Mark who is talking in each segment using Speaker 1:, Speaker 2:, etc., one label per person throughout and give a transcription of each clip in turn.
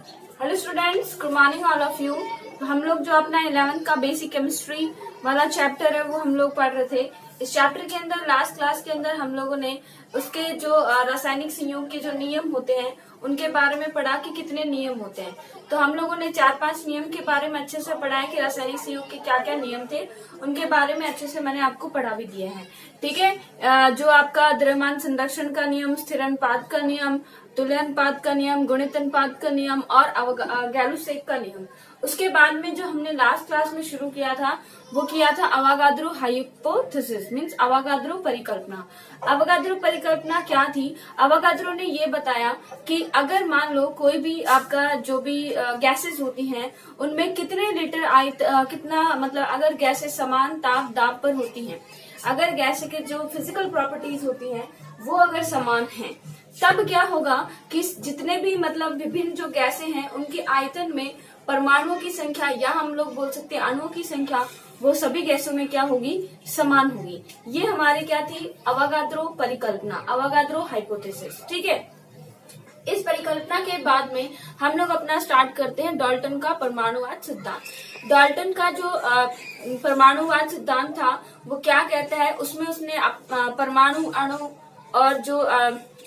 Speaker 1: Hello students, good morning all of you. तो हम लोग जो अपना 11th का बेसिक केमिस्ट्री वाला चैप्टर है वो हम लोग पढ़ रहे थे। इस चैप्टर के अंदर लास्ट क्लास के अंदर हम लोगों ने उसके जो रासायनिक संयोग के जो नियम होते हैं उनके बारे में पढ़ा कि कितने नियम होते हैं। तो हम लोगों ने 4-5 नियम के बारे में अच्छे से पढ़ा है कि रासायनिक संयोग के क्या क्या नियम थे, उनके बारे में अच्छे से मैंने आपको पढ़ा भी दिए हैं। ठीक है, जो आपका द्रव्यमान संरक्षण का नियम, स्थिर अनुपात का नियम, तुल्य अनुपात का नियम, गुणित अनुपात का नियम और गैलुसेक का नियम। उसके बाद में जो हमने लास्ट क्लास में शुरू किया था वो किया था अवागाद्रो हाइपोथेसिस, मींस अवागाद्रो परिकल्पना। अवागाद्रो परिकल्पना क्या थी? अवागाद्रो ने ये बताया कि अगर मान लो कोई भी आपका जो भी गैसेस होती हैं उनमें कितने लीटर कितना मतलब अगर गैसेस समान ताप दाब पर होती हैं, अगर गैस के जो फिजिकल प्रॉपर्टीज होती हैं वो अगर समान हैं, तब क्या होगा कि जितने भी मतलब विभिन्न जो गैसें हैं उनके आयतन में परमाणुओं की संख्या या हम लोग बोल सकते हैं अणुओं की संख्या वो सभी गैसों में क्या होगी? समान होगी। ये हमारे क्या थी? अवागाद्रो परिकल्पना, अवागाद्रो हाइपोथेसिस। ठीक है, इस परिकल्पना के बाद में हम लोग अपना स्टार्ट करते हैं डाल्टन का परमाणुवाद सिद्धांत। डाल्टन का जो परमाणुवाद सिद्धांत था वो क्या कहता है? उसमें उसने परमाणु, अणु और जो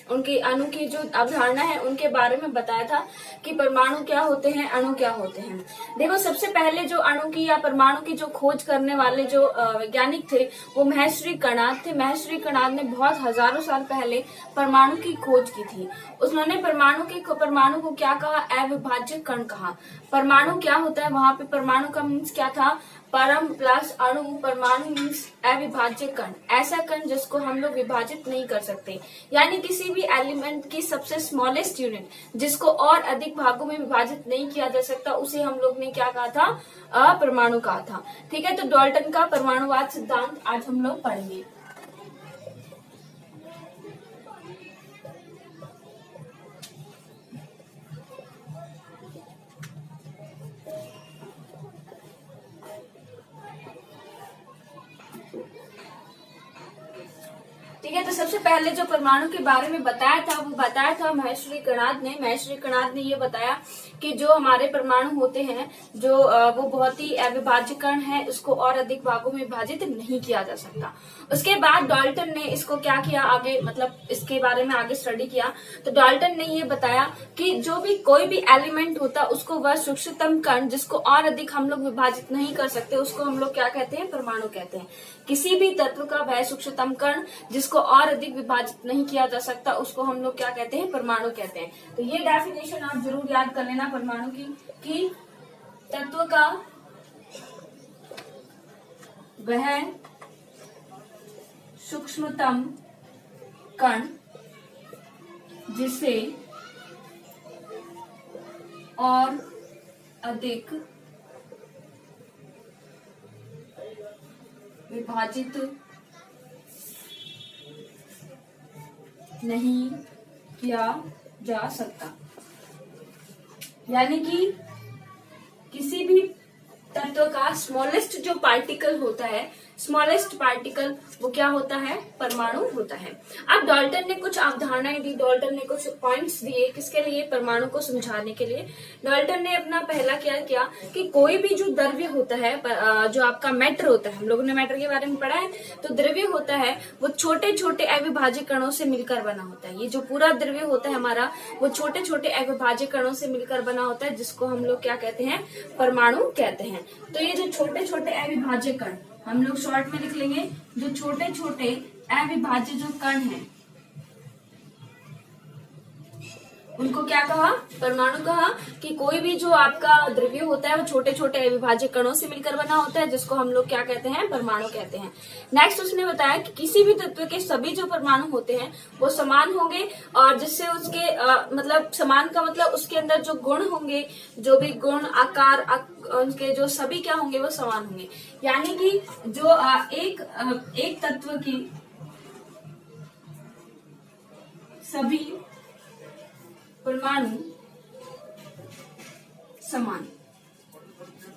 Speaker 1: उनकी अणु की जो अवधारणा है उनके बारे में बताया था कि परमाणु क्या होते हैं, अणु क्या होते हैं। देखो, सबसे पहले जो अणु की या परमाणु की जो खोज करने वाले जो वैज्ञानिक थे वो महर्षि कणाद थे। महर्षि कणाद ने बहुत हजारों साल पहले परमाणु की खोज की थी। उन्होंने परमाणु को क्या कहा? अविभाज्य कण कहा। परमाणु क्या होता है? वहां पे परमाणु का मीन्स क्या था? परम प्लस अणु। परमाणु मीन्स अविभाज्य कण, ऐसा कण जिसको हम लोग विभाजित नहीं कर सकते, यानी किसी भी एलिमेंट की सबसे स्मॉलेस्ट यूनिट जिसको और अधिक भागों में विभाजित नहीं किया जा सकता, उसे हम लोग ने क्या कहा था? अपरमाणु कहा था। ठीक है, तो डाल्टन का परमाणुवाद सिद्धांत आज हम लोग पढ़ेंगे। ठीक है, तो सबसे पहले जो परमाणु के बारे में बताया था वो बताया था महर्षि कणाद ने। महर्षि कणाद ने ये बताया कि जो हमारे परमाणु होते हैं जो वो बहुत ही अविभाज्य कण है, उसको और अधिक भागों में विभाजित नहीं किया जा सकता। उसके बाद डाल्टन ने इसको क्या किया आगे, मतलब इसके बारे में आगे स्टडी किया। तो डाल्टन ने ये बताया कि जो भी कोई भी एलिमेंट होता है उसको वह सूक्ष्मतम कण जिसको और अधिक हम लोग विभाजित नहीं कर सकते उसको हम लोग क्या कहते हैं? परमाणु कहते हैं। किसी भी तत्व का वह सूक्ष्मतम कण जिसको और अधिक विभाजित नहीं किया जा सकता उसको हम लोग क्या कहते हैं? परमाणु कहते हैं। तो ये डेफिनेशन आप जरूर याद कर लेना परमाणु की कि तत्व का वह सूक्ष्मतम कण जिसे और अधिक विभाजित नहीं किया जा सकता, यानी कि किसी भी तत्व का स्मॉलेस्ट जो पार्टिकल होता है, स्मॉलेस्ट पार्टिकल वो क्या होता है? परमाणु होता है। अब डाल्टन ने कुछ अवधारणाएं दी, डाल्टन ने कुछ पॉइंट्स दिए किसके लिए? परमाणु को समझाने के लिए। डाल्टन ने अपना पहला क्या किया कि कोई भी जो द्रव्य होता है, जो आपका मैटर होता है, हम लोगों ने मैटर के बारे में पढ़ा है, तो द्रव्य होता है वो छोटे छोटे अविभाज्य कणों से मिलकर बना होता है। ये जो पूरा द्रव्य होता है हमारा वो छोटे छोटे अविभाज्य कणों से मिलकर बना होता है, जिसको हम लोग क्या कहते हैं? परमाणु कहते हैं। तो ये जो छोटे छोटे अविभाज्य कण हम लोग शॉर्ट में लिख लेंगे, जो छोटे छोटे अविभाज्य जो कण हैं उनको क्या कहा? परमाणु कहा। कि कोई भी जो आपका द्रव्य होता है वो छोटे छोटे अविभाज्य कणों से मिलकर बना होता है, जिसको हम लोग क्या कहते हैं? परमाणु कहते हैं। नेक्स्ट उसने बताया कि किसी भी तत्व के सभी जो परमाणु होते हैं वो समान होंगे, और जिससे उसके मतलब समान का मतलब उसके अंदर जो गुण होंगे, जो भी गुण आकार उनके जो सभी क्या होंगे? वो समान होंगे। यानी कि जो एक तत्व की सभी परमाणु समान,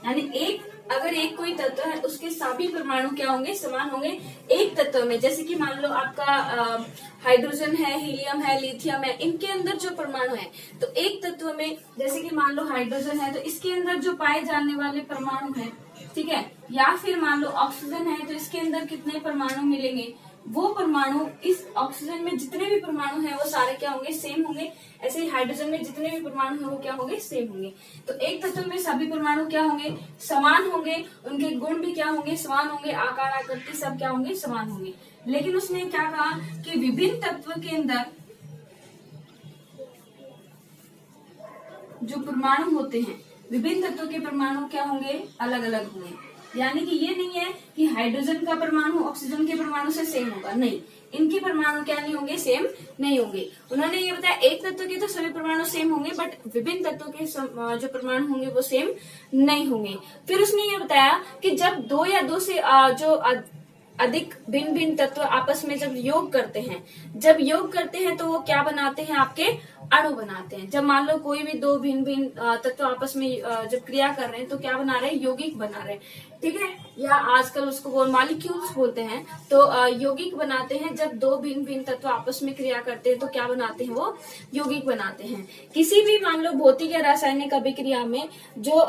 Speaker 1: यानी एक अगर एक कोई तत्व है उसके सभी परमाणु क्या होंगे, समान होंगे एक तत्व में। जैसे कि मान लो आपका हाइड्रोजन है, हीलियम है, लिथियम है, इनके अंदर जो परमाणु है, तो एक तत्व में जैसे कि मान लो हाइड्रोजन है तो इसके अंदर जो पाए जाने वाले परमाणु है, ठीक है, या फिर मान लो ऑक्सीजन है तो इसके अंदर कितने परमाणु मिलेंगे, वो परमाणु इस ऑक्सीजन में जितने भी परमाणु हैं वो सारे क्या होंगे, सेम होंगे। ऐसे ही हाइड्रोजन में जितने भी परमाणु हैं वो क्या होंगे, सेम होंगे। तो एक तत्व में सभी परमाणु क्या होंगे, समान होंगे, उनके गुण भी क्या होंगे, समान होंगे, आकार आकृति सब क्या होंगे, समान होंगे। लेकिन उसने क्या कहा कि विभिन्न तत्व के अंदर जो परमाणु होते हैं, विभिन्न तत्वों के परमाणु क्या होंगे, अलग अलग होंगे। यानी कि ये नहीं है कि हाइड्रोजन का परमाणु ऑक्सीजन के परमाणु से सेम होगा, नहीं, इनके परमाणु क्या नहीं होंगे, सेम नहीं होंगे। उन्होंने ये बताया एक तत्व के तो सभी परमाणु सेम होंगे, बट विभिन्न तत्वों के जो परमाणु होंगे वो सेम नहीं होंगे। फिर उसने ये बताया कि जब दो या दो से जो अधिक भिन्न भिन्न तत्व आपस में जब योग करते हैं तो वो क्या बनाते हैं, आपके अणु बनाते हैं। जब मान लो कोई भी दो भिन्न भिन्न तत्व आपस में जब क्रिया कर रहे हैं तो क्या बना रहे हैं, यौगिक बना रहे हैं, ठीक है, या आजकल उसको मॉलिक्यूल्स बोलते हैं। तो यौगिक बनाते हैं। जब दो भिन्न भिन्न तत्व आपस में क्रिया करते हैं तो क्या बनाते हैं, वो यौगिक बनाते हैं। किसी भी मान लो भौतिक या रासायनिक अभिक्रिया में जो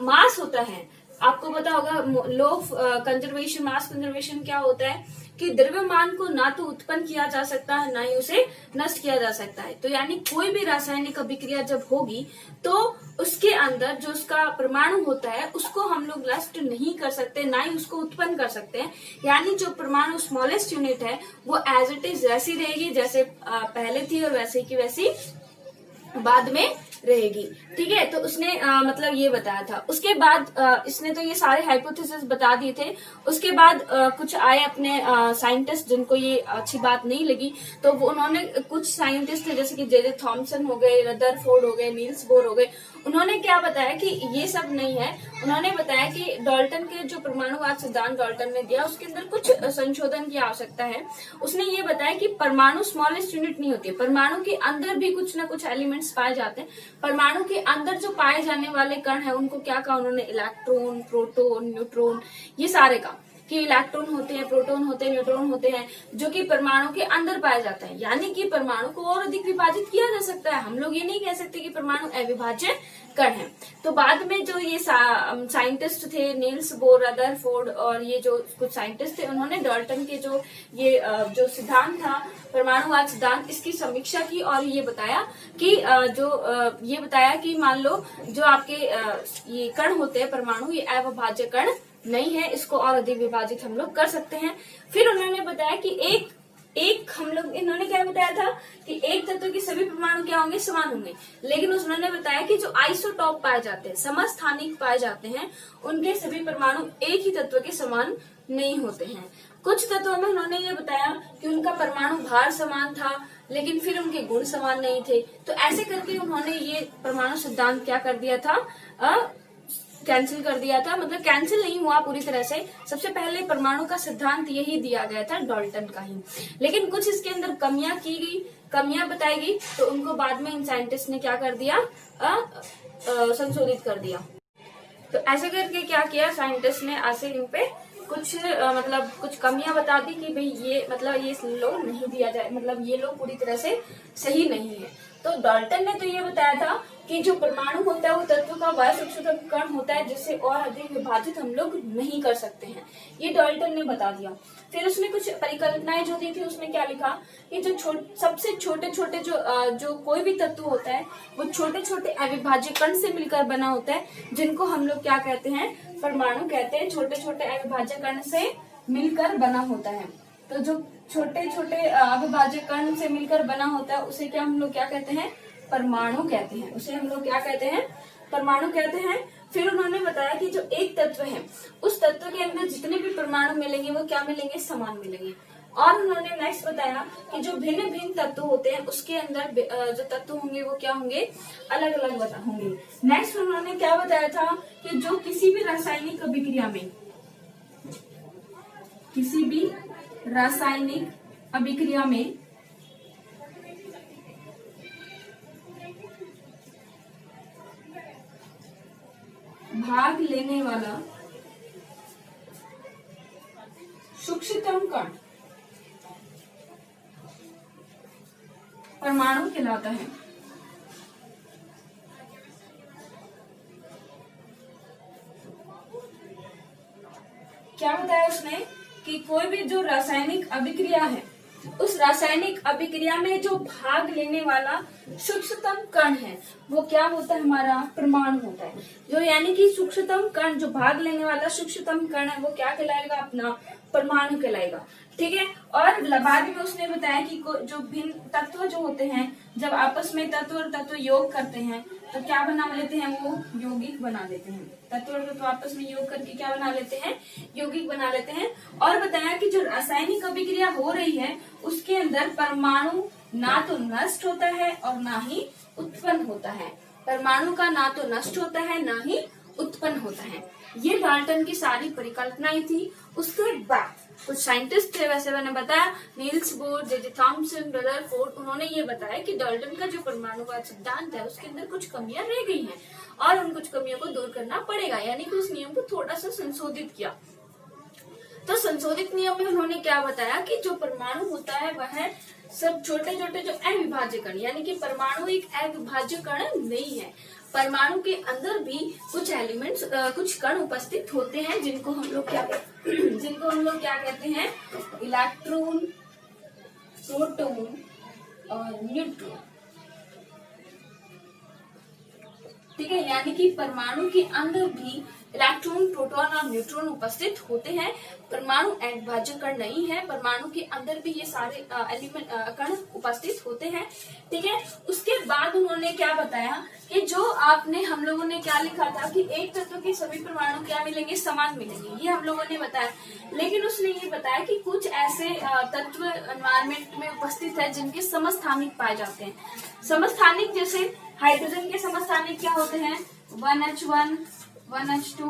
Speaker 1: मास होता है, आपको पता होगा law of conservation, mass conservation क्या होता है कि द्रव्यमान को ना तो उत्पन्न किया जा सकता है ना ही उसे नष्ट किया जा सकता है। तो यानी कोई भी रासायनिक अभिक्रिया जब होगी तो उसके अंदर जो उसका परमाणु होता है उसको हम लोग नष्ट नहीं कर सकते, ना ही उसको उत्पन्न कर सकते हैं। यानी जो परमाणु स्मॉलेस्ट यूनिट है वो एज इट इज वैसी रहेगी जैसे पहले थी और वैसे की वैसी बाद में रहेगी, ठीक है। तो उसने मतलब ये बताया था। उसके बाद इसने तो ये सारे हाइपोथेसिस बता दिए थे। उसके बाद कुछ आए अपने साइंटिस्ट जिनको ये अच्छी बात नहीं लगी, तो वो उन्होंने कुछ साइंटिस्ट थे जैसे कि जे थॉमसन हो गए, रदरफोर्ड हो गए, नील्स बोर हो गए, उन्होंने क्या बताया कि ये सब नहीं है। उन्होंने बताया कि डाल्टन के जो परमाणुवाद सिद्धांत डाल्टन ने दिया उसके अंदर कुछ संशोधन की आवश्यकता है। उसने ये बताया कि परमाणु स्मॉलेस्ट यूनिट नहीं होती है, परमाणु के अंदर भी कुछ ना कुछ एलिमेंट्स पाए जाते हैं। परमाणु के अंदर जो पाए जाने वाले कण है उनको क्या कहा उन्होंने, इलेक्ट्रॉन, प्रोटॉन, न्यूट्रॉन, ये सारे का कि इलेक्ट्रॉन होते हैं, प्रोटॉन होते हैं, न्यूट्रॉन होते हैं, जो कि परमाणु के अंदर पाए जाते हैं। यानी कि परमाणु को और अधिक विभाजित किया जा सकता है। हम लोग ये नहीं कह सकते कि परमाणु अविभाज्य कण है। तो बाद में जो ये साइंटिस्ट थे, नील्स बोर, रदरफोर्ड और ये जो कुछ साइंटिस्ट थे, उन्होंने डाल्टन के जो ये जो सिद्धांत था परमाणुवाद सिद्धांत, इसकी समीक्षा की और ये बताया कि ये बताया कि मान लो जो आपके ये कण होते हैं परमाणु, ये अविभाज्य कण नहीं है, इसको और अधिक विभाजित हम लोग कर सकते हैं। फिर उन्होंने बताया कि इन्होंने क्या बताया था कि एक तत्व के सभी परमाणु क्या होंगे, समान होंगे। लेकिन उन्होंने बताया कि जो आइसोटॉप पाए जाते हैं, समस्थानिक पाए जाते हैं, उनके सभी परमाणु एक ही तत्व के समान नहीं होते हैं। कुछ तत्वों में उन्होंने ये बताया कि उनका परमाणु भार समान था लेकिन फिर उनके गुण समान नहीं थे। तो ऐसे करके उन्होंने ये परमाणु सिद्धांत क्या कर दिया था, कैंसिल कर दिया था। मतलब कैंसिल नहीं हुआ पूरी तरह से, सबसे पहले परमाणु का सिद्धांत यही दिया गया था डाल्टन का ही। लेकिन कुछ इसके अंदर कमियां की गई, कमियां बताई गई, तो उनको बाद में इन साइंटिस्ट ने क्या कर दिया, संशोधित कर दिया। तो ऐसे करके क्या किया साइंटिस्ट ने, ऐसे इन पे कुछ मतलब कुछ कमियां बता दी कि भाई ये मतलब ये लो नहीं दिया जाए, मतलब ये लो पूरी तरह से सही नहीं है। तो डाल्टन ने तो ये बताया था कि जो परमाणु होता है वो तत्व का वह संशोधन कण होता है जिससे और अधिक विभाजित हम लोग नहीं कर सकते हैं, ये डाल्टन ने बता दिया। फिर उसने कुछ परिकल्पनाएं जो दी थी, उसने क्या लिखा कि जो सबसे छोटे छोटे जो कोई भी तत्व होता है वो छोटे छोटे अविभाज्य कण से मिलकर बना होता है, जिनको हम लोग क्या कहते हैं, परमाणु कहते हैं। छोटे छोटे अविभाज्य कण से मिलकर बना होता है। तो जो छोटे छोटे अविभाज्य कण से मिलकर बना होता है उसे क्या हम लोग क्या कहते हैं, परमाणु कहते हैं। उसे हम लोग क्या कहते हैं, परमाणु कहते हैं। फिर उन्होंने बताया कि जो एक तत्व है उस तत्व के अंदर जितने भी परमाणु मिलेंगे वो क्या मिलेंगे, समान मिलेंगे। और उन्होंने नेक्स्ट बताया कि जो भिन्न भिन्न तत्व होते हैं उसके अंदर जो तत्व होंगे वो क्या होंगे, अलग अलग होंगे। नेक्स्ट उन्होंने क्या बताया था कि जो किसी भी रासायनिक अभिक्रिया में, किसी भी रासायनिक अभिक्रिया में भाग लेने वाला सूक्ष्मतम कण परमाणु कहलाता है। क्या बताया उसने कि कोई भी जो रासायनिक अभिक्रिया है, उस रासायनिक अभिक्रिया में जो भाग लेने वाला सूक्ष्मतम कण है वो क्या होता है, हमारा परमाणु होता है। जो यानी कि सूक्ष्मतम कण, जो भाग लेने वाला सूक्ष्मतम कण है वो क्या कहलाएगा, अपना परमाणु कहलाएगा। ठीक है। और बाद में उसने बताया कि जो भिन्न तत्व जो होते हैं, जब आपस में तत्व और तत्व योग करते हैं तो क्या बना लेते हैं, वो यौगिक बना देते हैं। तत्व और तत्व आपस में योग करके क्या बना लेते हैं, यौगिक बना लेते हैं। और बताया कि जो रासायनिक अभिक्रिया हो रही है उसके अंदर परमाणु ना तो नष्ट होता है और ना ही उत्पन्न होता है। परमाणु का ना तो नष्ट होता है ना ही उत्पन्न होता है। ये डाल्टन की सारी परिकल्पनाएं थी। उसके बाद कुछ साइंटिस्ट थे, वैसे मैंने बताया Niels Bohr, J Thomson, Rutherford, उन्होंने ये बताया कि डाल्टन का जो परमाणुवाद सिद्धांत है उसके अंदर कुछ कमियां रह गई हैं और उन कुछ कमियों को दूर करना पड़ेगा, यानी कि उस नियम को थोड़ा सा संशोधित किया। तो संशोधित नियम में उन्होंने क्या बताया कि जो परमाणु होता है वह सब छोटे छोटे जो अविभाज्य कण, यानी कि परमाणु एक अविभाज्य कण नहीं है। परमाणु के अंदर भी कुछ एलिमेंट्स, कुछ कण उपस्थित होते हैं जिनको हम लोग क्या कहते हैं, इलेक्ट्रॉन, प्रोटॉन और न्यूट्रॉन। ठीक है, यानी कि परमाणु के अंदर भी इलेक्ट्रॉन, प्रोटॉन और न्यूट्रॉन उपस्थित होते हैं। परमाणु अविभाज्य कण नहीं है, परमाणु के अंदर भी ये सारे एलिमेंट कण उपस्थित होते हैं। ठीक है। उसके बाद उन्होंने क्या बताया कि जो आपने, हम लोगों ने क्या लिखा था कि एक तत्व के सभी परमाणु क्या मिलेंगे, समान मिलेंगे, ये हम लोगों ने बताया। लेकिन उसने ये बताया कि कुछ ऐसे तत्व एनवायरमेंट में उपस्थित है जिनके समस्थानिक पाए जाते हैं। समस्थानिक जैसे हाइड्रोजन के समस्थानिक क्या होते हैं, 1H1, 1H2,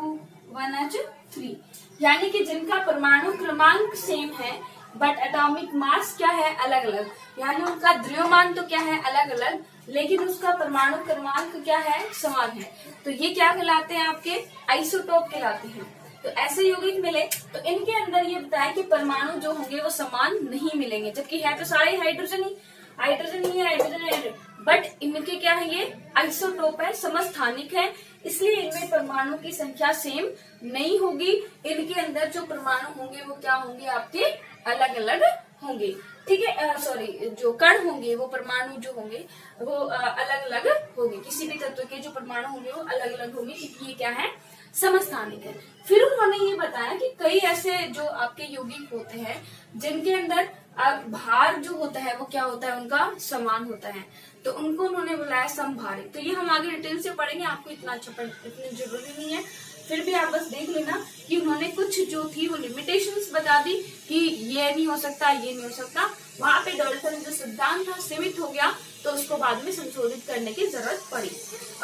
Speaker 1: 1H3, यानी कि जिनका परमाणु क्रमांक सेम है बट एटॉमिक मास क्या है, अलग अलग, यानी उनका द्रव्यमान तो क्या है, अलग अलग, लेकिन उसका परमाणु क्रमांक क्या है, समान है। तो ये क्या कहलाते हैं, आपके आइसोटोप कहलाते हैं। तो ऐसे यौगिक मिले तो इनके अंदर ये बताया कि परमाणु जो होंगे वो समान नहीं मिलेंगे, जबकि है तो सारे हाइड्रोजन ही है, बट इनके क्या है, ये आइसोटोप है, समस्थानिक है, इसलिए इनमें परमाणु की संख्या सेम नहीं होगी। इनके अंदर जो परमाणु होंगे वो क्या होंगे, आपके अलग अलग होंगे। ठीक है, सॉरी, जो कण होंगे वो परमाणु जो होंगे वो अलग अलग होंगे। किसी भी तत्व के जो परमाणु होंगे वो अलग अलग होंगे, क्योंकि ये क्या है, समस्थानिक है। फिर उन्होंने ये बताया कि कई ऐसे जो आपके यौगिक होते हैं जिनके अंदर भार जो होता है वो क्या होता है, उनका समान होता है, तो उनको उन्होंने बुलाया समभारिक। तो ये हम आगे डिटेल से पढ़ेंगे, आपको इतना अच्छा इतनी जरूरी नहीं है, फिर भी आप बस देख लेना कि उन्होंने कुछ जो थी वो लिमिटेशंस बता दी कि ये नहीं हो सकता, ये नहीं हो सकता। वहां पे डाल्टन जो सिद्धांत था सीमित हो गया, तो उसको बाद में संशोधित करने की जरूरत पड़ी।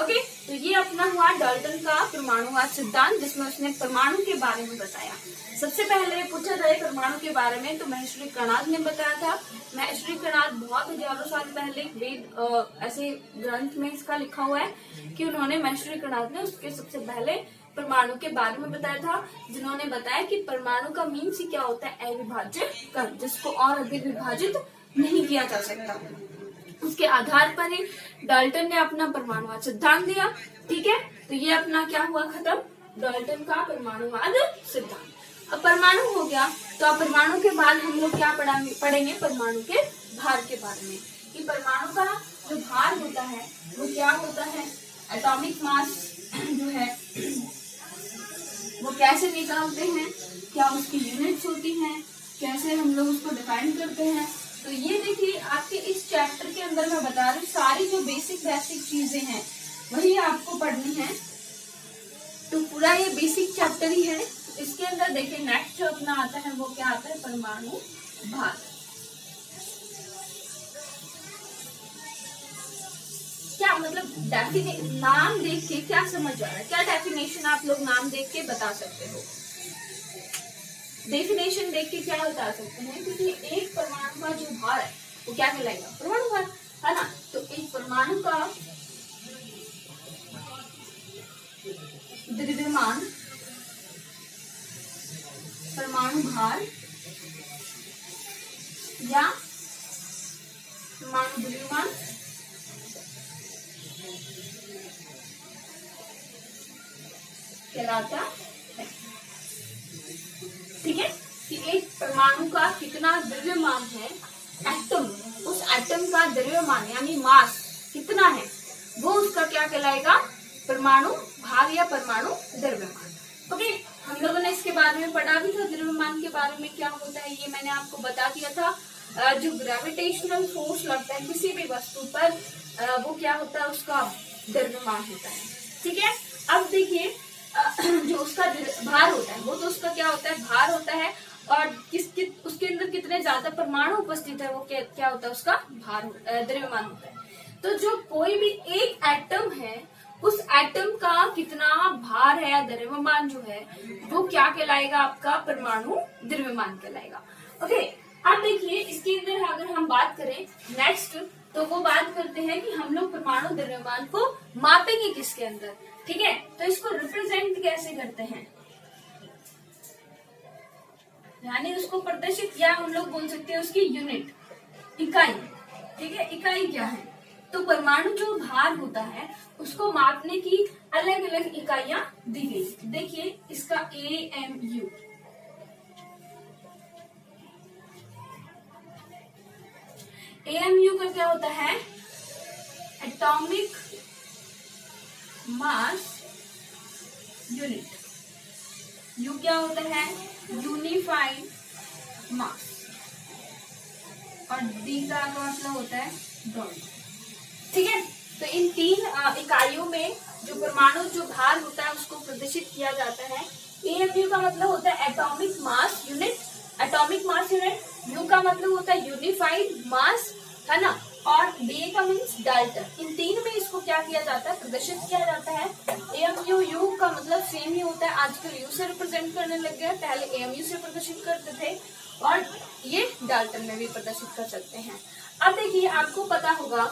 Speaker 1: ओके, तो ये अपना हुआ डाल्टन का परमाणुवाद सिद्धांत, जिसमें उसने परमाणु के बारे में बताया। सबसे पहले पूछा जाए परमाणु के बारे में तो महेश्वरी कर्णाद ने बताया था। महेश्वरी कर्णाद बहुत हजारों साल पहले वेद ऐसे ग्रंथ में इसका लिखा हुआ है कि उन्होंने, महेश्वरी कर्णाद ने उसके सबसे पहले परमाणु के बारे में बताया था, जिन्होंने बताया कि परमाणु का मीन्स ही क्या होता है, अविभाज्य कण, जिसको और अधिक विभाजित नहीं किया जा सकता। उसके आधार पर ही डाल्टन ने अपना परमाणुवाद सिद्धांत दिया। ठीक है, तो ये अपना क्या हुआ, खत्म, डाल्टन का परमाणुवाद सिद्धांत। अब परमाणु हो गया, तो अब परमाणु के बाद हम लोग क्या पढ़ेंगे, परमाणु के भार के बारे में, कि परमाणु का जो भार होता है वो क्या होता है, एटॉमिक मास जो है वो कैसे निकालते हैं, क्या उसकी यूनिट्स होती हैं, कैसे हम लोग उसको डिफाइन करते हैं। तो ये देखिए आपके इस चैप्टर के अंदर मैं बता रही हूँ, सारी जो बेसिक चीजें हैं वही आपको पढ़नी है। तो पूरा ये बेसिक चैप्टर ही है। इसके अंदर देखिए नेक्स्ट जो अपना आता है वो क्या आता है, परमाणु भार। क्या मतलब नाम देख के क्या समझ आ रहा है, क्या डेफिनेशन आप लोग नाम देख के बता सकते हो, डेफिनेशन देख के क्या बता सकते हैं, क्योंकि एक परमाणु का जो भार है वो क्या कहलाएगा, परमाणु भार, है ना। तो एक परमाणु का द्रव्यमान, परमाणु भार कहलाता है। ठीक है, कि एक परमाणु का कितना द्रव्यमान है, एटम, उस एटम का द्रव्यमान यानी मास कितना है, वो उसका क्या कहलाएगा, परमाणु भार या परमाणु द्रव्यमान। ओके, हम लोगों ने इसके बारे में पढ़ा भी था, द्रव्यमान के बारे में क्या होता है ये मैंने आपको बता दिया था। जो ग्रेविटेशनल फोर्स लगता है किसी भी वस्तु पर, वो क्या होता है, उसका द्रव्यमान होता है। ठीक है, अब देखिए जो उसका भार होता है वो तो उसका क्या होता है, भार होता है, और उसके अंदर कितने ज्यादा परमाणु उपस्थित है वो क्या होता है, उसका भार द्रव्यमान होता है। तो जो कोई भी एक एटम है उस एटम का कितना भार है, द्रव्यमान जो है वो क्या कहलाएगा, आपका परमाणु द्रव्यमान कहलाएगा। ओके, अब देखिए इसके अंदर अगर हम बात करें नेक्स्ट, तो वो बात करते हैं कि हम लोग परमाणु द्रव्यमान को मापेंगे किसके अंदर। ठीक है, तो इसको रिप्रेजेंट कैसे करते हैं, यानी उसको प्रदर्शित, या हम लोग बोल सकते हैं उसकी यूनिट, इकाई। ठीक है, इकाई क्या है, तो परमाणु जो भार होता है उसको मापने की अलग अलग इकाइयां दी गई। देखिए इसका AMU, AMU का क्या होता है, एटॉमिक मास यूनिट। यू क्या होता है, यूनिफाइड मास, और डी का मतलब होता है डॉट। ठीक है, तो इन तीन इकाइयों में जो परमाणु जो भार होता है उसको प्रदर्शित किया जाता है। AMU का मतलब होता है atomic mass unit, atomic mass unit. You का मतलब होता है यूनिफाइड मास, है ना, और डी का मीन्स डाल्टन। इन तीन में इसको क्या किया जाता है, प्रदर्शित किया जाता है। AMU, यू का मतलब सेम ही होता है, आजकल यू से रिप्रेजेंट करने लग गया, पहले AMU से प्रदर्शित करते थे, और ये डाल्टन में भी प्रदर्शित कर सकते हैं। अब देखिए आपको पता होगा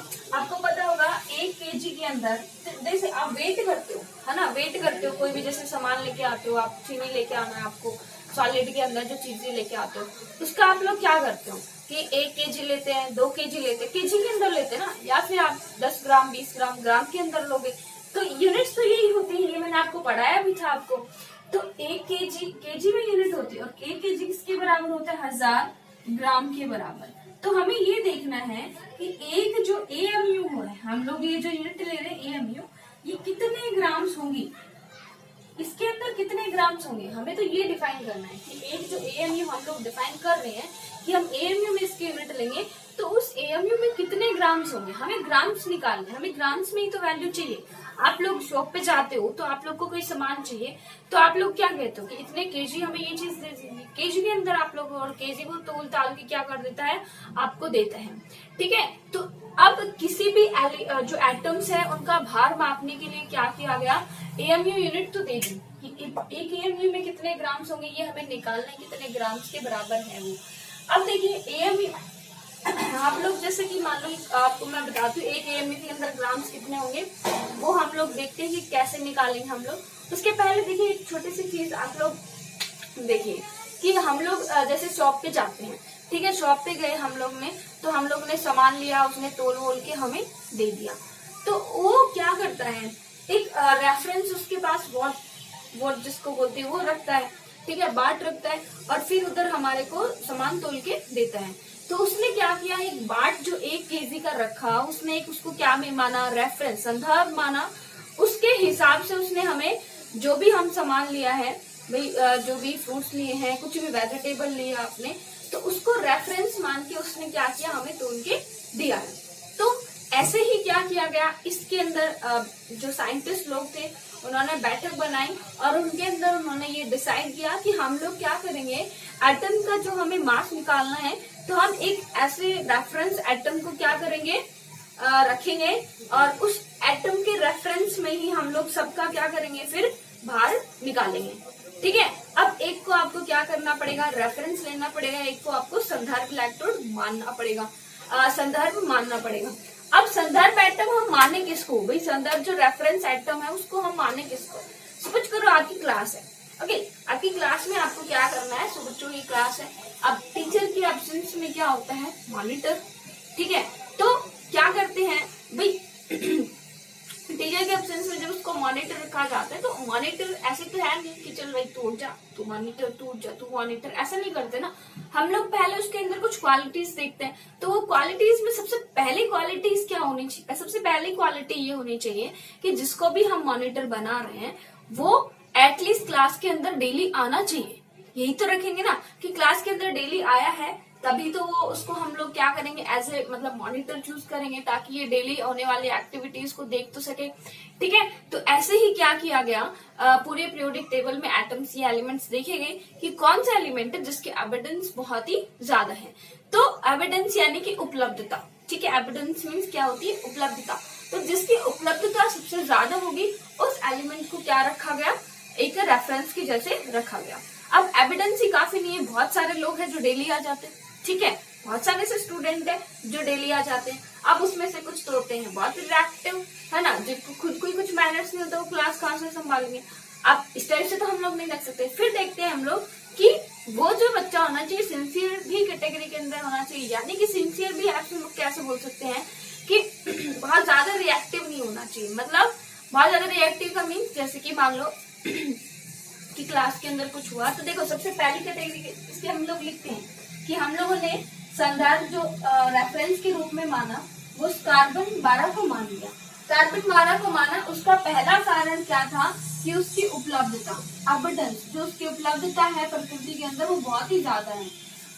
Speaker 1: 1 kg के अंदर, जैसे आप वेट करते हो, है ना, वेट करते हो, कोई भी जैसे सामान लेके आते हो, आप चीनी लेके आना है आपको, सॉलिड के अंदर जो चीजें लेके आते हो, उसका आप लोग क्या करते हो कि 1 kg लेते हैं, 2 kg लेते हैं, केजी के अंदर लेते हैं ना, या फिर आप 10 ग्राम 20 ग्राम ग्राम के अंदर लोगे। तो यूनिट्स तो यही होती है, ये मैंने आपको पढ़ाया भी था आपको। तो 1 kg केजी में यूनिट होती है, और 1 kg किसके बराबर होता है, 1000 ग्राम के बराबर। तो हमें ये देखना है कि एक जो AMU है, हम लोग ये जो यूनिट ले रहे हैं AMU, ये कितने ग्राम्स होंगी, इसके अंदर कितने ग्राम्स होंगे, हमें तो ये डिफाइन करना है कि एक जो AMU हम लोग डिफाइन कर रहे हैं कि हम AMU में इसके यूनिट लेंगे, तो उस AMU में कितने ग्राम्स होंगे, हमें ग्राम्स निकालने, हमें ग्राम्स में ही तो वैल्यू चाहिए। आप लोग शॉप पे जाते हो तो आप लोग को कोई सामान चाहिए, तो आप लोग क्या कहते हो कि इतने केजी हमें ये चीज दे दीजिए, केजी के अंदर आप लोग, और केजी को तोल ताल के क्या कर देता है, आपको देता है। ठीक है, तो अब किसी भी जो एटम्स है उनका भार मापने के लिए क्या किया गया, AMU यूनिट तो दे दी कि एक AMU में कितने ग्राम्स होंगे, ये हमें निकालना है कितने ग्राम्स के बराबर है वो। अब देखिए AMU आप लोग जैसे कि मान लो आपको मैं बताती हूँ 1 AMU के अंदर ग्राम्स कितने होंगे, वो हम लोग देखते हैं कि कैसे निकालेंगे हम लोग। उसके पहले देखिए एक छोटी सी चीज आप लोग देखिए कि हम लोग जैसे शॉप पे जाते हैं, ठीक है, शॉप पे गए हम लोग ने, तो हम लोग ने सामान लिया, उसने तोल वोल के हमें दे दिया, तो वो क्या करता है, एक रेफरेंस उसके पास वॉट जिसको बोलते हैं वो रखता है, ठीक है, बाट रखता है, और फिर उधर हमारे को सामान तोल के देता है। तो उसने क्या किया, एक बाट जो 1 kg का रखा, उसने एक उसको क्या में माना, रेफरेंस, संदर्भ माना, उसके हिसाब से उसने हमें जो भी हम सामान लिया है, भाई जो भी फ्रूट्स लिए हैं, कुछ भी वेजिटेबल लिया आपने, तो उसको रेफरेंस मान के उसने क्या किया, हमें तोल के दिया है। तो ऐसे ही क्या किया गया, इसके अंदर जो साइंटिस्ट लोग थे उन्होंने बैठक बनाई, और उनके अंदर उन्होंने ये डिसाइड किया कि हम लोग क्या करेंगे, एटम का जो हमें मास निकालना है, तो हम एक ऐसे रेफरेंस एटम को क्या करेंगे, रखेंगे, और उस एटम के रेफरेंस में ही हम लोग सबका क्या करेंगे, फिर भार निकालेंगे। ठीक है, अब एक को आपको क्या करना पड़ेगा, रेफरेंस लेना पड़ेगा, एक को आपको संदर्भ इलेक्ट्रोड मानना पड़ेगा, संदर्भ मानना पड़ेगा। अब संदर्भ एटम हम माने किसको, भाई संदर्भ जो रेफरेंस एटम है उसको हम माने किसको, सपोज करो आपकी क्लास है, ओके, आपकी क्लास में आपको क्या करना है, सो बच्चों की क्लास है, अब टीचर की एब्सेंस में क्या होता है, मॉनिटर, ठीक है, तो क्या करते हैं भाई टीचर के एब्सेंस में जब उसको मॉनिटर रखा जाता है तो मॉनिटर ऐसे तो है नहीं कि चल भाई तू उठ जा, तू मॉनिटर, तू उठ जा, तू मॉनिटर, ऐसा नहीं करते ना। हम लोग पहले उसके अंदर कुछ क्वालिटीज देखते हैं, तो वो क्वालिटीज में सबसे पहली क्वालिटीज क्या होनी चाहिए? सबसे पहली क्वालिटी ये होनी चाहिए कि जिसको भी हम मॉनिटर बना रहे हैं वो एटलीस्ट क्लास के अंदर डेली आना चाहिए। यही तो रखेंगे ना कि क्लास के अंदर डेली आया है, तभी तो वो उसको हम लोग क्या करेंगे, एज ए मतलब मॉनिटर चूज करेंगे, ताकि ये डेली होने वाली एक्टिविटीज को देख तो सके। ठीक है, तो ऐसे ही क्या किया गया, पूरे पीरियोडिक टेबल में एटम्स या एलिमेंट्स देखे गए कि कौन सा एलिमेंट है जिसके एविडेंस बहुत ही ज्यादा है। तो एविडेंस यानी कि उपलब्धता, ठीक है, एविडेंस मीन्स क्या होती है, उपलब्धता। तो जिसकी उपलब्धता सबसे ज्यादा होगी उस एलिमेंट को क्या रखा गया, एक रेफरेंस की जैसे रखा गया। अब एविडेंस ही काफी नहीं है, बहुत सारे लोग हैं जो डेली आ जाते हैं, ठीक है, बहुत सारे से स्टूडेंट है जो डेली आ जाते हैं। अब उसमें से कुछ तो होते हैं बहुत रिएक्टिव, है ना, जिनको खुद को ही कुछ मैनर्स नहीं होता, वो क्लास कहाँ से संभालेंगे। अब इस टाइप से तो हम लोग नहीं रख सकते। फिर देखते हैं हम लोग कि वो जो बच्चा होना चाहिए सिंसियर भी कैटेगरी के अंदर होना चाहिए, यानी कि सिंसियर भी आप लोग कैसे बोल सकते हैं कि बहुत ज्यादा रिएक्टिव नहीं होना चाहिए। मतलब बहुत ज्यादा रिएक्टिव का मीन्स जैसे कि मान लो कि क्लास के अंदर कुछ हुआ, तो देखो सबसे पहली कैटेगरी इसके हम लोग लिखते हैं कि हम लोगों ने संदर्भ जो रेफरेंस के रूप में माना वो कार्बन 12 को मान लिया। कार्बन 12 को माना, उसका पहला कारण क्या था कि उसकी उपलब्धता, अबंडेंस, जो उसकी उपलब्धता है प्रकृति के अंदर वो बहुत ही ज्यादा है,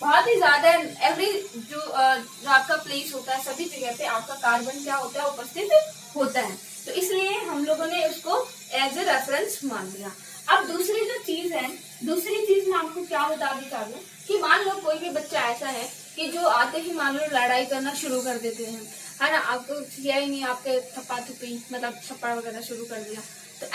Speaker 1: बहुत ही ज्यादा है। एवरी जो आपका प्लेस होता है सभी जगह पे आपका कार्बन क्या होता है, उपस्थित होता है। तो इसलिए हम लोगों ने उसको एज ए रेफरेंस मान लिया। अब दूसरी जो चीज है, दूसरी चीज मैं आपको क्या बता दी चाहूँ कि मान लो कोई भी बच्चा ऐसा है कि जो आते ही मान लो लड़ाई करना शुरू कर देते हैं, है ना, आपको किया ही नहीं, आपके थप्पा थप्पी मतलब थप्पड़ वगैरह शुरू कर दिया, तो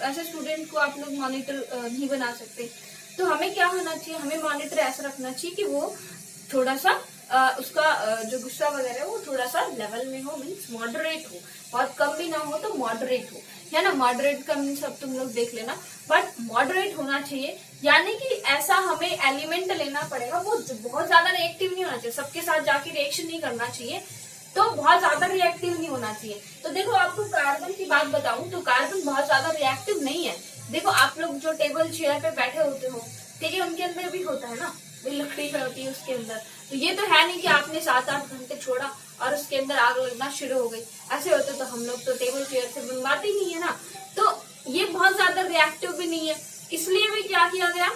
Speaker 1: ऐसे स्टूडेंट को आप लोग मॉनिटर नहीं बना सकते। तो हमें क्या होना चाहिए, हमें मॉनिटर ऐसा रखना चाहिए कि वो थोड़ा सा उसका जो गुस्सा वगैरह है वो थोड़ा सा लेवल में हो, मीन्स मॉडरेट हो, बहुत कम भी ना हो तो मॉडरेट हो, है ना। मॉडरेट का मीन्स अब तुम लोग देख लेना, बट मॉडरेट होना चाहिए, यानी कि ऐसा हमें एलिमेंट लेना पड़ेगा, वो बहुत ज्यादा रिएक्टिव नहीं होना चाहिए, सबके साथ जाके रिएक्शन नहीं करना चाहिए, तो बहुत ज्यादा रिएक्टिव नहीं होना चाहिए। तो देखो आपको कार्बन की बात बताऊं तो कार्बन बहुत ज्यादा रिएक्टिव नहीं है। देखो आप लोग जो टेबल चेयर पे बैठे होते हो, ठीक है, उनके अंदर भी होता है ना, लकड़ी होती है उसके अंदर, तो ये तो है नहीं कि आपने 7-8 घंटे छोड़ा और उसके अंदर आग लगना शुरू हो गई। ऐसे होते तो हम लोग तो टेबल चेयर से बनवाते ही नहीं है ना। तो ये बहुत ज्यादा रिएक्टिव भी नहीं है, इसलिए भी क्या किया गया,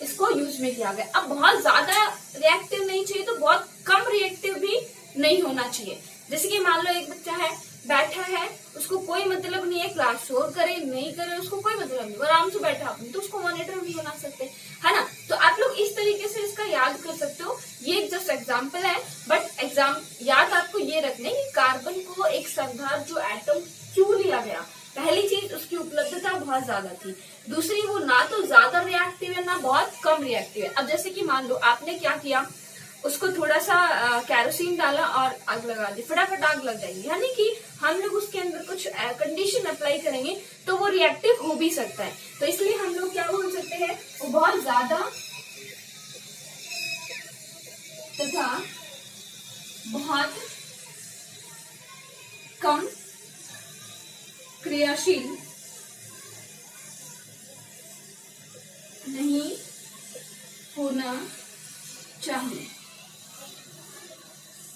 Speaker 1: इसको यूज में किया गया। अब बहुत ज्यादा रिएक्टिव नहीं चाहिए तो बहुत कम रिएक्टिव भी नहीं होना चाहिए। जैसे कि मान लो एक बच्चा है, बैठा है, उसको कोई मतलब नहीं है, क्लास शोर करे नहीं करे उसको कोई मतलब नहीं, आराम से बैठा अपनी, तो उसको मॉनिटर नहीं बना सकते, है ना। तो आप लोग इस तरीके से इसका याद कर सकते हो। ये जस्ट एग्जाम्पल है, बट एग्जाम याद आपको ये रखने कि कार्बन को एक संदर्भ जो एटम क्यों लिया गया। पहली चीज उसकी उपलब्धता बहुत ज्यादा थी, दूसरी वो ना तो ज्यादा रिएक्टिव है ना बहुत कम रिएक्टिव है। अब जैसे कि मान लो आपने क्या किया, उसको थोड़ा सा कैरोसिन डाला और आग लगा दी, फटाफट आग लग जाएगी, यानी कि हम लोग उसके अंदर कुछ कंडीशन अप्लाई करेंगे तो वो रिएक्टिव हो भी सकता है। तो इसलिए हम लोग क्या बोल सकते हैं, वो बहुत ज्यादा तथा बहुत कम क्रियाशील नहीं होना चाहिए।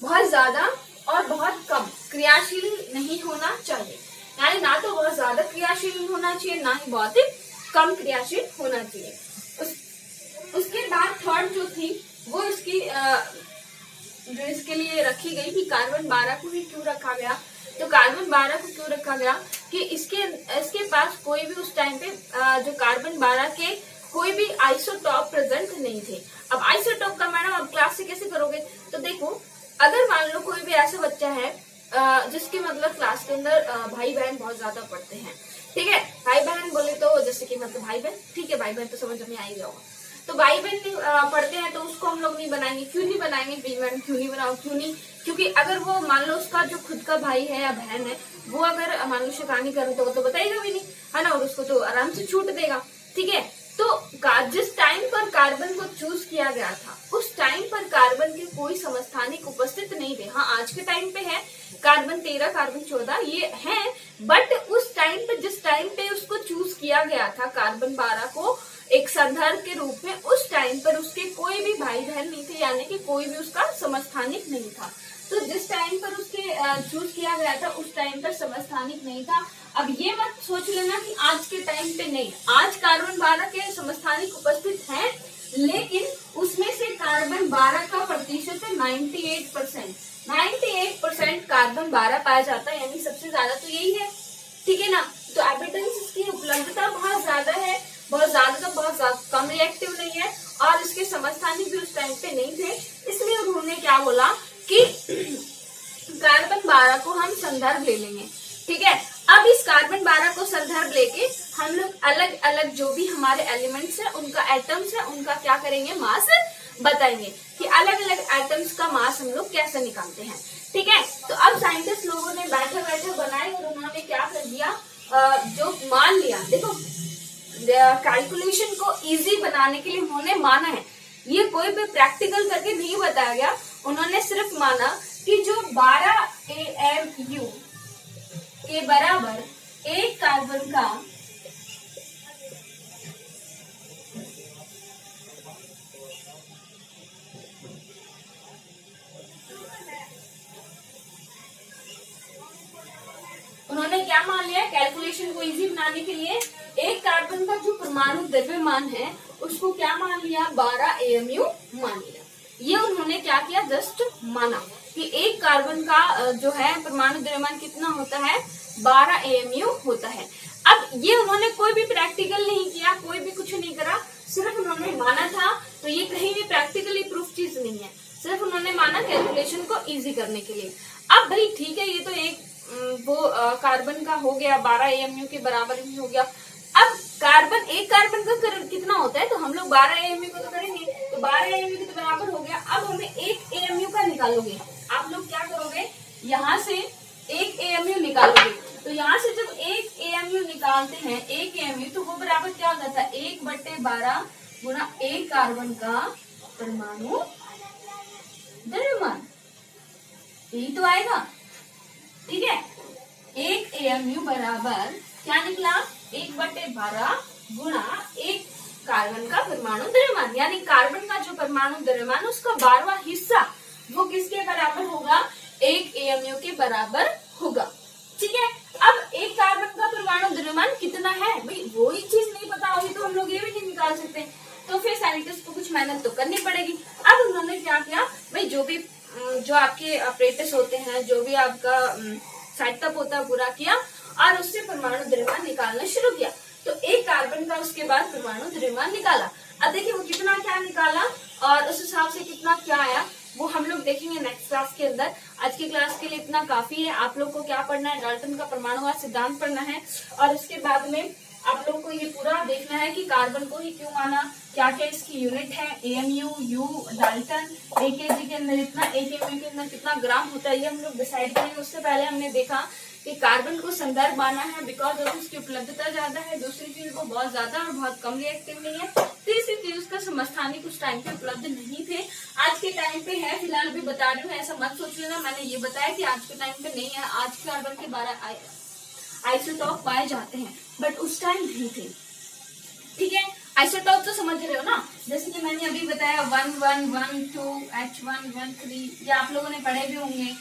Speaker 1: बहुत ज्यादा और बहुत कम क्रियाशील नहीं होना चाहिए, यानी ना तो बहुत ज्यादा क्रियाशील होना चाहिए ना ही बहुत कम क्रियाशील होना चाहिए। उसके बाद थर्ड जो थी वो इसकी जो इसके लिए रखी गई कि कार्बन 12 को ही क्यों रखा गया। तो कार्बन 12 को क्यों रखा गया कि इसके पास कोई भी उस टाइम पे जो कार्बन 12 के कोई भी आइसोटॉप प्रेजेंट नहीं थे। अब आइसोटॉप का मैडम आप क्लास से कैसे करोगे, तो देखो अगर मान लो कोई भी ऐसा बच्चा है जिसके मतलब क्लास के अंदर भाई बहन बहुत ज्यादा पढ़ते हैं, ठीक है, भाई बहन बोले तो जैसे कि मतलब भाई बहन, ठीक है, भाई बहन तो समझ में आ ही गया होगा। तो भाई बहन पढ़ते हैं तो उसको हम लोग नहीं बनाएंगे, क्यों नहीं बनाएंगे, मैडम क्यों नहीं बनाओ, क्यों नहीं, क्योंकि अगर वो मान लो उसका जो खुद का भाई है या बहन है वो अगर मान लो शैतानी करे तो वो तो बताएगा भी नहीं, है ना, और उसको तो आराम से छूट देगा, ठीक है। तो जिस टाइम पर कार्बन को चूज किया गया था उस टाइम पर कार्बन के कोई समस्थानिक उपस्थित नहीं थे। हाँ, आज के टाइम पे है कार्बन 13, कार्बन 14 ये है, बट उस टाइम पे जिस टाइम पे उसको चूज किया गया था कार्बन 12 को एक संदर्भ के रूप में, उस टाइम पर उसके कोई भी भाई बहन नहीं थे, यानी कि कोई भी उसका समस्थानिक नहीं था। तो जिस टाइम पर उसके चूज किया गया था उस टाइम पर समस्थानिक नहीं था। अब ये मत सोच लेना कि आज के टाइम पे नहीं, आज कार्बन 12 के समस्थानिक उपस्थित हैं, लेकिन उसमें से कार्बन 12 का प्रतिशत है 98%। 98% कार्बन 12 पाया जाता है, यानी सबसे ज्यादा तो यही है, ठीक है ना। तो एविडेंस इसकी उपलब्धता बहुत ज्यादा है, बहुत ज्यादा तो बहुत ज्यादा कम रिएक्टिव नहीं है, और इसके समस्थानिक भी उस टाइम पे नहीं थे। इसलिए उन्होंने क्या बोला कि कार्बन 12 को हम संदर्भ ले लेंगे, ठीक है। अब इस कार्बन 12 को संदर्भ लेके हम लोग अलग अलग जो भी हमारे एलिमेंट्स है, उनका एटम्स है, उनका क्या करेंगे, मास बताएंगे कि अलग अलग एटम्स का मास हम लोग कैसे निकालते हैं, ठीक है। तो अब साइंटिस्ट लोगों ने बैठे बैठे बनाए और उन्होंने क्या कर दिया, जो मान लिया, देखो कैलकुलेशन को इजी बनाने के लिए उन्होंने माना है, ये कोई भी प्रैक्टिकल करके नहीं बताया गया, उन्होंने सिर्फ माना कि जो 12 AMU के बराबर एक कार्बन का उन्होंने क्या मान लिया, कैलकुलेशन को इजी बनाने के लिए एक कार्बन का जो परमाणु द्रव्यमान है उसको क्या मान लिया, 12 AMU मान लिया। ये उन्होंने क्या किया, जस्ट माना कि एक कार्बन का जो है परमाणु द्रव्यमान कितना होता है, 12 AMU होता है। अब ये उन्होंने कोई भी प्रैक्टिकल नहीं किया, कोई भी कुछ नहीं करा, सिर्फ उन्होंने माना था। तो ये कहीं भी प्रैक्टिकली प्रूफ चीज नहीं है, सिर्फ उन्होंने माना कैलकुलेशन को इजी करने के लिए। अब भाई ठीक है, ये तो एक वो कार्बन का हो गया, 12 AMU के बराबर ही हो गया। अब कार्बन, एक कार्बन का कितना होता है, तो हम लोग 12 AMU को तो करेंगे, तो 12 AMU के तो बराबर हो गया। अब हमें एक AMU का निकालोगे, आप लोग क्या करोगे, यहाँ से एक AMU निकालोगे। तो यहाँ से जब एक AMU निकालते हैं, एक AMU, तो वो बराबर क्या हो जाता है, 1/12 गुणा एक कार्बन का परमाणु द्रव्यमान, यही तो आएगा, ठीक है। एक AMU बराबर क्या निकला, 1/12 गुणा एक कार्बन का परमाणु द्रव्यमान, यानी कार्बन का जो परमाणु द्रव्यमान उसका 12वां हिस्सा वो किसके बराबर होगा, एक AMU के बराबर होगा, ठीक है। अब एक कार्बन का परमाणु द्रव्यमान कितना है, भाई वो ही चीज नहीं पता होगी तो हम लोग ये भी नहीं निकाल सकते, तो फिर साइंटिस्ट को कुछ मेहनत तो करनी पड़ेगी। अब उन्होंने क्या किया, भाई जो आपके अप्रेटिस होते हैं, जो भी आपका सेटअप होता है, पूरा किया और उससे परमाणु द्रव्यमान निकालना शुरू किया। तो एक कार्बन का उसके बाद परमाणु द्रव्यमान निकाला। अब देखिए वो कितना क्या निकाला और उस हिसाब से कितना क्या आया, वो हम लोग देखेंगे नेक्स्ट क्लास के अंदर। आज की क्लास के लिए इतना काफी है। आप लोग को क्या पढ़ना है, डाल्टन का परमाणुवाद सिद्धांत पढ़ना है, और उसके बाद में आप लोग को ये पूरा देखना है कि कार्बन को ही क्यों माना, क्या क्या इसकी यूनिट है, AMU, U, डाल्टन, एक केजी के अंदर इतना, एक AMU के अंदर कितना ग्राम होता है, ये हम लोग डिसाइड करेंगे। उससे पहले हमने देखा कि कार्बन को संदर्भ माना है बिकॉज ऑफ उसकी उपलब्धता ज्यादा है, दूसरी चीज वो बहुत ज्यादा और बहुत कम रिएक्टिव नहीं है, तीसरी चीज उसका समस्थानिक उस टाइम पे उपलब्ध नहीं थे, आज के टाइम पे है। फिलहाल भी बता रही हूँ, ऐसा मत सोच लेना मैंने ये बताया कि आज के टाइम पे नहीं है। आज के कार्बन के 12 आइसोटॉप पाए जाते हैं बट उस टाइम नहीं थे, ठीक है। आइसोटॉप तो समझ रहे हो ना, जैसे कि मैंने अभी बताया 1112 H113, ये आप लोगों ने पढ़े भी होंगे,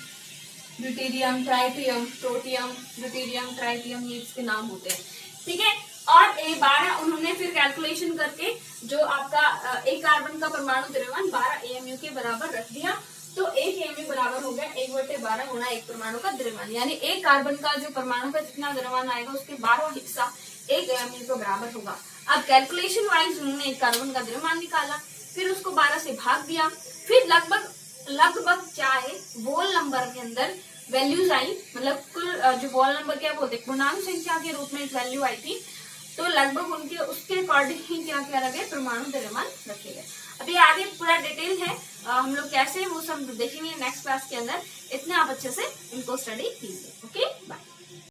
Speaker 1: deuterium, tritium, protium, deuterium, tritium, ये इसके नाम होते हैं, ठीक है। और A12 उन्होंने फिर कैलकुलेशन करके जो आपका एक कार्बन का परमाणु द्रव्यमान 12 AMU के बराबर रख दिया, तो एक AMU बराबर हो गया 1/12 गुणा एक परमाणु का द्रव्यमान, यानी एक कार्बन का जो परमाणु का जितना द्रव्यमान आएगा उसके 12वां हिस्सा एक AMU के बराबर होगा। अब कैलकुलेशन वाइज उन्होंने एक कार्बन का द्रव्यमान निकाला, फिर उसको 12 से भाग दिया, फिर लगभग चाहे वोल नंबर के अंदर वैल्यूज आई, मतलब कुल जो वोल नंबर क्या बोलते हैं, पूर्णांक संख्या के रूप में एक वैल्यू आई थी, तो लगभग उनके उसके अकॉर्डिंग ही क्या क्या रखे, परमाणु द्रव्यमान रखे गए। अभी आगे पूरा डिटेल है, हम लोग कैसे वो सब देखेंगे नेक्स्ट क्लास के अंदर। इतने आप अच्छे से इनको स्टडी कीजिए। Okay, bye.